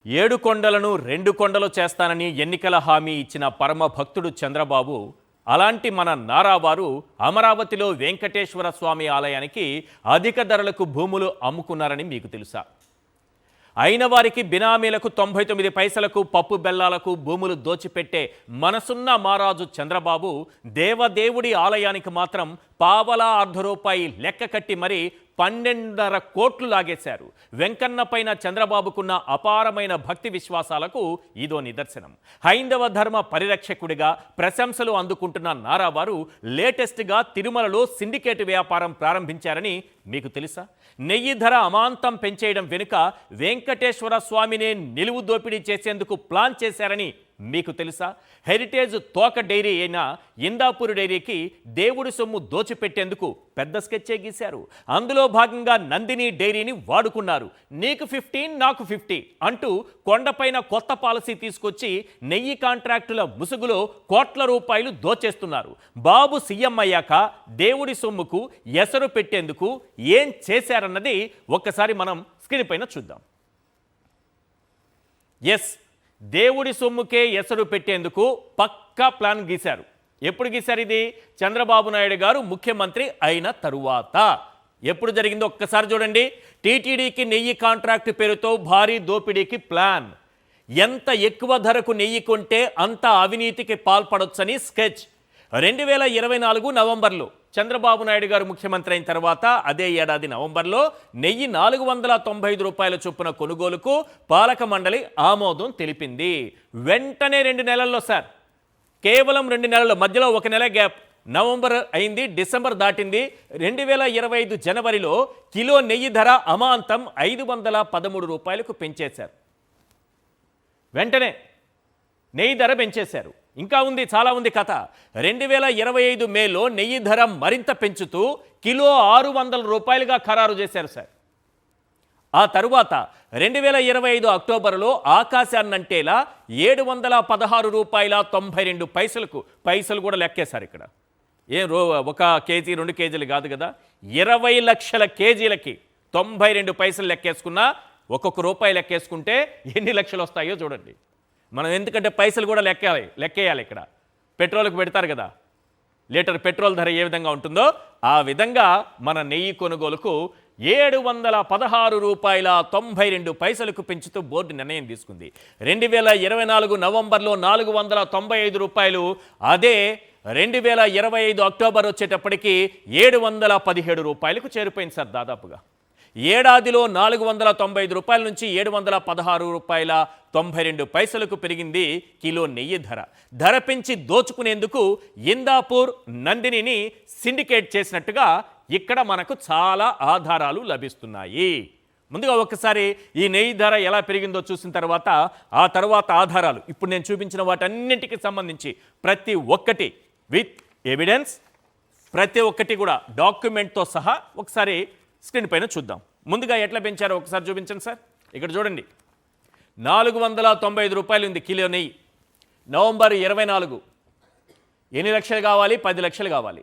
ఏడు కొండలను రెండు కొండలు చేస్తానని ఎన్నికల హామీ ఇచ్చిన పరమ భక్తుడు చంద్రబాబు అలాంటి మన నారావారు అమరావతిలో వెంకటేశ్వర స్వామి ఆలయానికి అధిక ధరలకు భూములు అమ్ముకున్నారని మీకు తెలుసా? అయిన వారికి బినామీలకు 99 పైసలకు పప్పు బెల్లాలకు భూములు దోచిపెట్టే మనసున్న మారాజు చంద్రబాబు దేవదేవుడి ఆలయానికి మాత్రం పావలా ₹1 లెక్క కట్టి మరి 12.5 కోట్లు లాగేశారు. వెంకన్న పైన చంద్రబాబుకున్న అపారమైన భక్తి విశ్వాసాలకు ఇదో నిదర్శనం. హైందవ ధర్మ పరిరక్షకుడిగా ప్రశంసలు అందుకుంటున్న నారావారు లేటెస్ట్గా తిరుమలలో సిండికేట్ వ్యాపారం ప్రారంభించారని మీకు తెలుసా? నెయ్యి ధర అమాంతం పెంచేయడం వెనుక వెంకటేశ్వర స్వామినే నిలువు దోపిడీ చేసేందుకు ప్లాన్ చేశారని మీకు తెలుసా? హెరిటేజ్ తోక డైరీ అయిన ఇందాపూర్ డైరీకి దేవుడి సొమ్ము దోచిపెట్టేందుకు పెద్ద స్కెచ్చే గీశారు. అందులో భాగంగా నందిని డైరీని వాడుకున్నారు. నీకు 15 నాకు 50 అంటూ కొండపైన కొత్త పాలసీ తీసుకొచ్చి నెయ్యి కాంట్రాక్టుల ముసుగులో కోట్ల రూపాయలు దోచేస్తున్నారు. బాబు సీఎం అయ్యాక దేవుడి సొమ్ముకు ఎసరు పెట్టేందుకు ఏం చేశారన్నది ఒక్కసారి మనం స్క్రీన్ పైన చూద్దాం. ఎస్, దేవుడి సొమ్ముకే ఎసరు పెట్టేందుకు పక్కా ప్లాన్ గీశారు. ఎప్పుడు గీశారు ఇది? చంద్రబాబు నాయుడు గారు ముఖ్యమంత్రి అయిన తరువాత. ఎప్పుడు జరిగిందో ఒక్కసారి చూడండి. టీటీడీకి నెయ్యి కాంట్రాక్టు పేరుతో భారీ దోపిడీకి ప్లాన్. ఎంత ఎక్కువ ధరకు నెయ్యి కొంటే అంత అవినీతికి పాల్పడొచ్చని స్కెచ్. 2024 నవంబర్లో చంద్రబాబు నాయుడు గారు ముఖ్యమంత్రి అయిన తర్వాత అదే ఏడాది నవంబర్లో నెయ్యి ₹495 చొప్పున కొనుగోలుకు పాలక మండలి ఆమోదం తెలిపింది. వెంటనే 2 నెలల్లో సార్, కేవలం 2 నెలల మధ్యలో 1 నెల గ్యాప్. నవంబర్ అయింది, డిసెంబర్ దాటింది. 2025 జనవరిలో కిలో నెయ్యి ధర అమాంతం ₹513 పెంచేశారు. వెంటనే నెయ్యి ధర పెంచేశారు. ఇంకా ఉంది, చాలా ఉంది కథ. 2025 మేలో నెయ్యి ధర మరింత పెంచుతూ కిలో ₹600గా ఖరారు చేశారు సార్. ఆ తరువాత 2025 అక్టోబర్లో ఆకాశాన్నంటేలా ₹716.92 పైసలు కూడా లెక్కేశారు. ఇక్కడ ఏం 1 కేజీ 2 కేజీలు కాదు కదా, 20 లక్షల కేజీలకి 92 పైసలు లెక్కేసుకున్నా, ఒక్కొక్క రూపాయి లెక్కేసుకుంటే ఎన్ని లక్షలు వస్తాయో చూడండి. మనం ఎందుకంటే పైసలు కూడా లెక్కేయాలి. ఇక్కడ పెట్రోల్కి పెడతారు కదా, లీటర్ పెట్రోల్ ధర ఏ విధంగా ఉంటుందో ఆ విధంగా మన నెయ్యి కొనుగోలుకు ₹716.92 పెంచుతూ బోర్డు నిర్ణయం తీసుకుంది. 2024 నవంబర్లో ₹495, అదే 2025 అక్టోబర్ వచ్చేటప్పటికి ₹717 చేరిపోయింది సార్. దాదాపుగా ఏడాదిలో ₹495 నుంచి ₹716.92 పెరిగింది కిలో నెయ్యి ధర. ధర పెంచి దోచుకునేందుకు ఇందాపూర్ నందినిని సిండికేట్ చేసినట్టుగా ఇక్కడ మనకు చాలా ఆధారాలు లభిస్తున్నాయి. ముందుగా ఒక్కసారి ఈ నెయ్యి ధర ఎలా పెరిగిందో చూసిన తర్వాత ఆ తర్వాత ఆధారాలు ఇప్పుడు నేను చూపించిన వాటన్నింటికి సంబంధించి ప్రతి ఒక్కటి విత్ ఎవిడెన్స్, ప్రతి ఒక్కటి కూడా డాక్యుమెంట్తో సహా ఒకసారి స్క్రీన్ పైన చూద్దాం. ముందుగా ఎట్లా పెంచారో ఒకసారి చూపించండి సార్. ఇక్కడ చూడండి, ₹495 ఉంది కిలో నెయ్యి. నవంబర్ 24 ఎన్ని లక్షలు కావాలి? 10 లక్షలు కావాలి.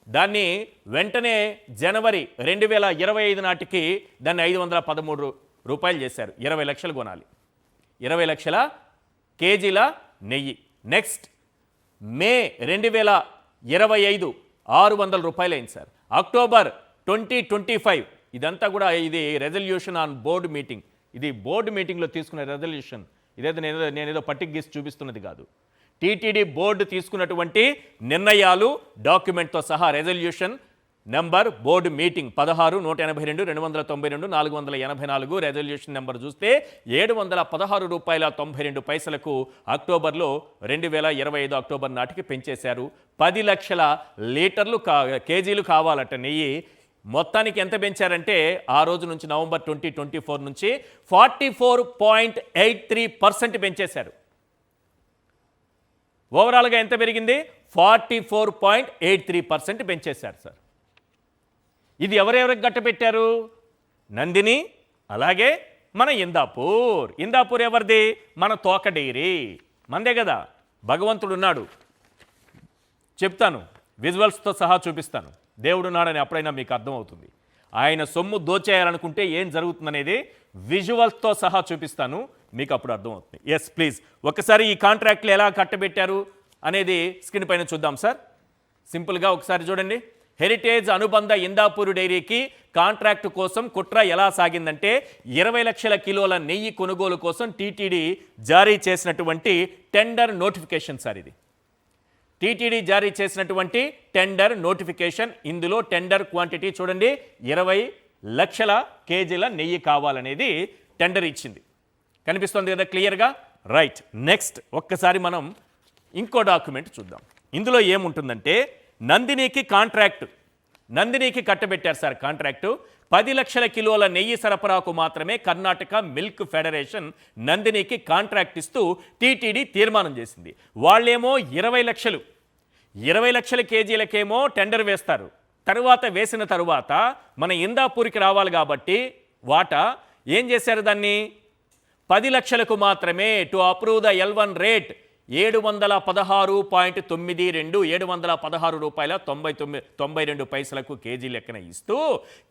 దాన్ని వెంటనే జనవరి 2025 నాటికి దాన్ని ₹513 చేశారు. 20 లక్షలు కొనాలి, 20 లక్షల కేజీల నెయ్యి. నెక్స్ట్ మే 2025 ₹600 అయింది సార్. అక్టోబర్ 2025 ఇదంతా కూడా ఇది రెజల్యూషన్ ఆన్ బోర్డు మీటింగ్. ఇది బోర్డు మీటింగ్లో తీసుకున్న రెజల్యూషన్. ఇదేదో నేనేదో పట్టిక గీసి చూపిస్తున్నది కాదు. టీటీడీ బోర్డు తీసుకున్నటువంటి నిర్ణయాలు డాక్యుమెంట్తో సహా resolution number board meeting 16/182/292/484 resolution number చూస్తే ₹716.92 అక్టోబర్లో 2025 అక్టోబర్ నాటికి పెంచేశారు. 10 లక్షల లీటర్లు కేజీలు కావాలట నెయ్యి. మొత్తానికి ఎంత పెంచారంటే ఆ రోజు నుంచి నవంబర్ 2024 నుంచి 44.83% పెంచేశారు. ఓవరాల్గా ఎంత పెరిగింది? 44.83% పెంచేశారు సార్. ఇది ఎవరెవరికి గట్టపెట్టారు? నందిని, అలాగే మన ఇందాపూర్ ఎవరిది? మన తోక డైరీ మందే కదా. భగవంతుడు ఉన్నాడు, చెప్తాను, విజువల్స్తో సహా చూపిస్తాను. దేవుడు ఉన్నాడని అప్పుడైనా మీకు అర్థమవుతుంది. ఆయన సొమ్ము దోచేయాలనుకుంటే ఏం జరుగుతుందనేది విజువల్స్తో సహా చూపిస్తాను. మీకు అప్పుడు అర్థమవుతుంది. ఎస్ ప్లీజ్ ఒకసారి ఈ కాంట్రాక్ట్లు ఎలా కట్టబెట్టారు అనేది స్క్రీన్ పైన చూద్దాం సార్. సింపుల్గా ఒకసారి చూడండి. హెరిటేజ్ అనుబంధ ఇందాపూర్ డైరీకి కాంట్రాక్టు కోసం కుట్ర ఎలా సాగిందంటే 20 లక్షల కిలోల నెయ్యి కొనుగోలు కోసం టీటీడీ జారీ చేసినటువంటి టెండర్ నోటిఫికేషన్ సార్ ఇది. టీటీడీ జారీ చేసినటువంటి టెండర్ నోటిఫికేషన్. ఇందులో టెండర్ క్వాంటిటీ చూడండి 20 లక్షల కేజీల నెయ్యి కావాలనేది టెండర్ ఇచ్చింది. కనిపిస్తుంది కదా క్లియర్గా. రైట్, నెక్స్ట్ ఒక్కసారి మనం ఇంకో డాక్యుమెంట్ చూద్దాం. ఇందులో ఏముంటుందంటే నందినికి కాంట్రాక్టు, నందినికి కట్టబెట్టారు సార్ కాంట్రాక్టు. 10 లక్షల కిలోల నెయ్యి సరఫరాకు మాత్రమే కర్ణాటక మిల్క్ ఫెడరేషన్ నందినికి కాంట్రాక్ట్ ఇస్తూ టీటీడీ తీర్మానం చేసింది. వాళ్ళేమో 20 లక్షల కేజీలకేమో టెండర్ వేస్తారు. తరువాత వేసిన తరువాత మన ఇందాపూర్కి రావాలి కాబట్టి వాటా ఏం చేశారు, దాన్ని 10 లక్షలకు మాత్రమే to approve the L1 rate 716.92 716 రూపాయల 92 పైసలకు కేజీ లెక్కన ఇస్తూ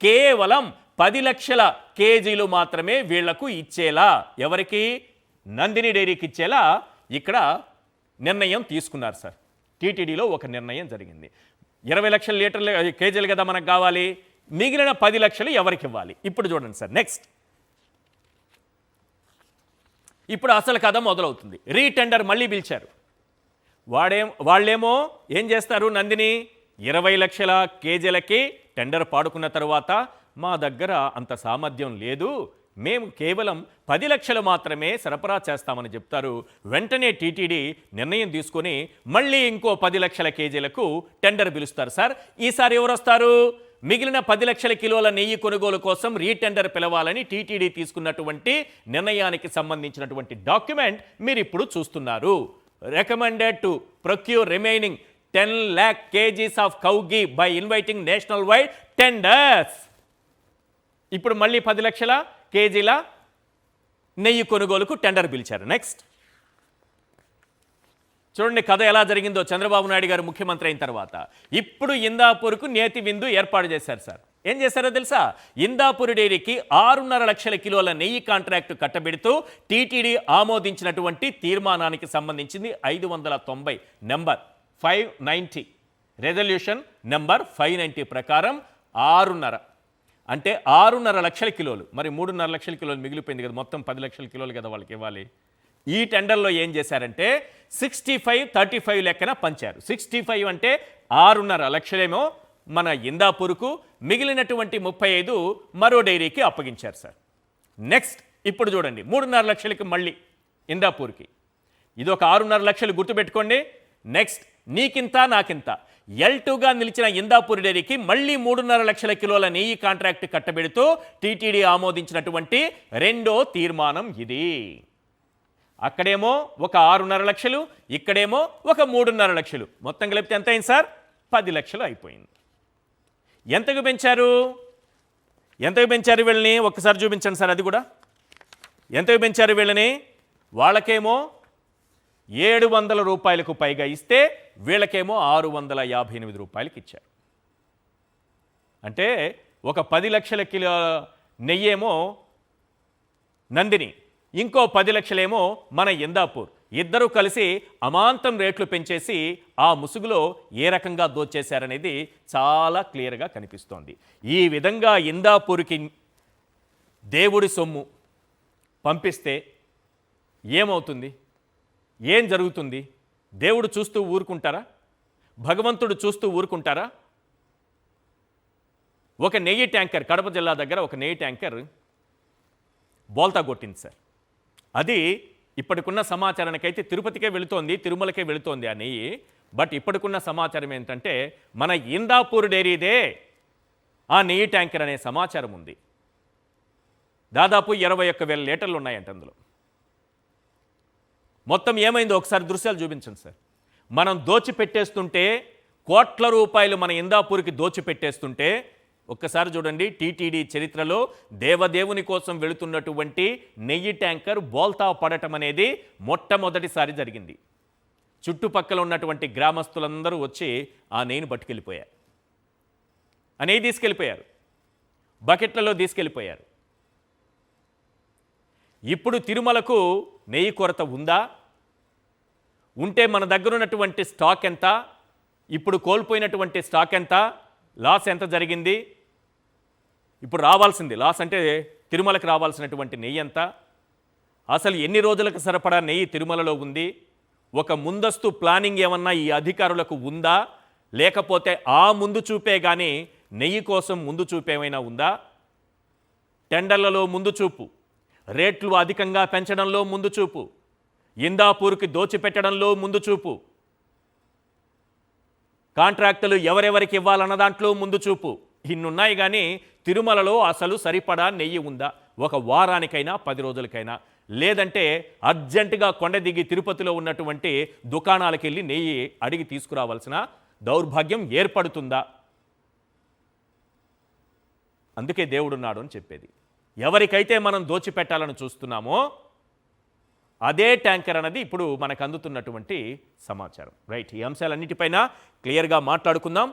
కేవలం 10 లక్షల కేజీలు మాత్రమే వీళ్లకు ఇచ్చేలా, ఎవరికి, నందిని డైరీకి ఇచ్చేలా ఇక్కడ నిర్ణయం తీసుకున్నారు సార్. టీటీడీలో ఒక నిర్ణయం జరిగింది. 20 లక్షల లీటర్లు కేజీలు కదా మనకు కావాలి, మిగిలిన 10 లక్షలు ఎవరికి ఇవ్వాలి. ఇప్పుడు చూడండి సార్. నెక్స్ట్ ఇప్పుడు అసలు కథ మొదలవుతుంది. రీటెండర్ మళ్ళీ పిలిచారు. వాళ్ళేమో ఏం చేస్తారు, నందిని 20 లక్షల కేజీలకి టెండర్ పాడుకున్న తర్వాత మా దగ్గర అంత సామర్థ్యం లేదు, మేము కేవలం 10 లక్షలు మాత్రమే సరఫరా చేస్తామని చెప్తారు. వెంటనే టీటీడీ నిర్ణయం తీసుకొని మళ్ళీ ఇంకో 10 లక్షల కేజీలకు టెండర్ పిలుస్తారు సార్. ఈసారి ఎవరు వస్తారు, మిగిలిన 10 లక్షల కిలోల నెయ్యి కొనుగోలు కోసం రీటెండర్ పిలవాలని టీటీడీ తీసుకున్నటువంటి నిర్ణయానికి సంబంధించినటువంటి డాక్యుమెంట్ మీరు ఇప్పుడు చూస్తున్నారు. Recommended to procure remaining 10 lakh kgs of cow ghee by inviting national wide tenders. ఇప్పుడు మళ్ళీ 10 లక్షల కేజీల నెయ్యి కొనుగోలుకు టెండర్ పిలిచారు. నెక్స్ట్ చూడండి కథ ఎలా జరిగిందో. చంద్రబాబు నాయుడు గారు ముఖ్యమంత్రి అయిన తర్వాత ఇప్పుడు ఇందాపూర్కు నేతి విందు ఏర్పాటు చేశారు సార్. ఏం చేశారో తెలుసా, ఇందాపూర్ డైరీకి 6.5 లక్షల కిలోల నెయ్యి కాంట్రాక్టు కట్టబెడుతూ టీటీడీ ఆమోదించినటువంటి తీర్మానానికి సంబంధించింది 590 నెంబర్ 590 రెజల్యూషన్ నెంబర్ 590 ప్రకారం 6.5 అంటే 6.5 లక్షల కిలోలు. మరి 3.5 లక్షల కిలోలు మిగిలిపోయింది కదా, మొత్తం 10 లక్షల కిలోలు కదా వాళ్ళకి ఇవ్వాలి. ఈ టెండర్లో ఏం చేశారంటే 65-35 లెక్కన పంచారు. 65 అంటే 6.5 లక్షలేమో మన ఇందాపూర్కు, మిగిలినటువంటి 35 మరో డైరీకి అప్పగించారు సార్. నెక్స్ట్ ఇప్పుడు చూడండి 3.5 లక్షలకి మళ్ళీ ఇందాపూర్కి. ఇది ఒక 6.5 లక్షలు గుర్తుపెట్టుకోండి. నెక్స్ట్ నీకింత నాకింత L2గా నిలిచిన ఇందాపూర్ డైరీకి మళ్ళీ 3.5 లక్షల కిలోల నెయ్యి కాంట్రాక్ట్ కట్టబెడుతూ టీటీడీ ఆమోదించినటువంటి రెండో తీర్మానం ఇది. అక్కడేమో ఒక 6.5 లక్షలు, ఇక్కడేమో ఒక 3.5 లక్షలు, మొత్తం కలిపితే ఎంత అయింది సార్, 10 లక్షలు అయిపోయింది. ఎంతకు పెంచారు వీళ్ళని ఒక్కసారి చూపించండి సార్. అది కూడా ఎంతకు పెంచారు వీళ్ళని, వాళ్ళకేమో 700 రూపాయలకు పైగా ఇస్తే వీళ్ళకేమో 658 రూపాయలకి ఇచ్చారు. అంటే ఒక 10 లక్షల కిలో నెయ్యేమో నందిని, ఇంకో 10 లక్షలేమో మన ఇందాపూర్. ఇద్దరూ కలిసి అమాంతం రేట్లు పెంచేసి ఆ ముసుగులో ఏ రకంగా దోచేశారనేది చాలా క్లియర్గా కనిపిస్తోంది. ఈ విధంగా ఇందాపూర్కి దేవుడి సొమ్ము పంపిస్తే ఏమవుతుంది, ఏం జరుగుతుంది? దేవుడు చూస్తూ ఊరుకుంటారా? భగవంతుడు చూస్తూ ఊరుకుంటారా? ఒక నెయ్యి ట్యాంకర్ కడప జిల్లా దగ్గర ఒక నెయ్యి ట్యాంకర్ బోల్తా కొట్టింది సార్. అది ఇప్పటికున్న సమాచారానికైతే తిరుపతికే వెళుతోంది, తిరుమలకే వెళుతోంది ఆ నెయ్యి. బట్ ఇప్పటికున్న సమాచారం ఏంటంటే మన ఇందాపూర్ డైరీదే ఆ నెయ్యి ట్యాంకర్ అనే సమాచారం ఉంది. దాదాపు 21,000 లీటర్లు ఉన్నాయంట అందులో. మొత్తం ఏమైందో ఒకసారి దృశ్యాలు చూపించండి సార్. మనం దోచిపెట్టేస్తుంటే, కోట్ల రూపాయలు మన ఇందాపూర్కి దోచిపెట్టేస్తుంటే ఒక్కసారి చూడండి, టీటీడీ చరిత్రలో దేవదేవుని కోసం వెళుతున్నటువంటి నెయ్యి ట్యాంకర్ బోల్తా పడటం అనేది మొట్టమొదటిసారి జరిగింది. చుట్టుపక్కల ఉన్నటువంటి గ్రామస్తులందరూ వచ్చి ఆ నెయ్యిని పట్టుకెళ్ళిపోయారు. ఆ నెయ్యి తీసుకెళ్ళిపోయారు, బకెట్లలో తీసుకెళ్ళిపోయారు. ఇప్పుడు తిరుమలకు నెయ్యి కొరత ఉందా? ఉంటే మన దగ్గర ఉన్నటువంటి స్టాక్ ఎంత? ఇప్పుడు కోల్పోయినటువంటి స్టాక్ ఎంత? లాస్ ఎంత జరిగింది? ఇప్పుడు రావాల్సింది లాస్ అంటే తిరుమలకు రావాల్సినటువంటి నెయ్యి ఎంత? అసలు ఎన్ని రోజులకు సరిపడా నెయ్యి తిరుమలలో ఉంది? ఒక ముందస్తు ప్లానింగ్ ఏమన్నా ఈ అధికారులకు ఉందా? లేకపోతే ఆ ముందు చూపే కానీ నెయ్యి కోసం ముందు చూపు ఏమైనా ఉందా? టెండర్లలో ముందు చూపు, రేట్లు అధికంగా పెంచడంలో ముందు చూపు, ఇందాపూర్కి దోచిపెట్టడంలో ముందు చూపు, కాంట్రాక్టులు ఎవరెవరికి ఇవ్వాలన్న దాంట్లో ముందు చూపు, ఇన్నున్నాయి. కానీ తిరుమలలో అసలు సరిపడా నెయ్యి ఉందా? ఒక వారానికైనా 10 రోజులకైనా, లేదంటే అర్జెంటుగా కొండ దిగి తిరుపతిలో ఉన్నటువంటి దుకాణాలకు వెళ్ళి నెయ్యి అడిగి తీసుకురావాల్సిన దౌర్భాగ్యం ఏర్పడుతుందా? అందుకే దేవుడున్నాడు అని చెప్పేది. ఎవరికైతే మనం దోచిపెట్టాలని చూస్తున్నామో అదే ట్యాంకర్ అన్నది ఇప్పుడు మనకు అందుతున్నటువంటి సమాచారం. రైట్, ఈ అంశాలన్నిటిపైన క్లియర్గా మాట్లాడుకుందాం.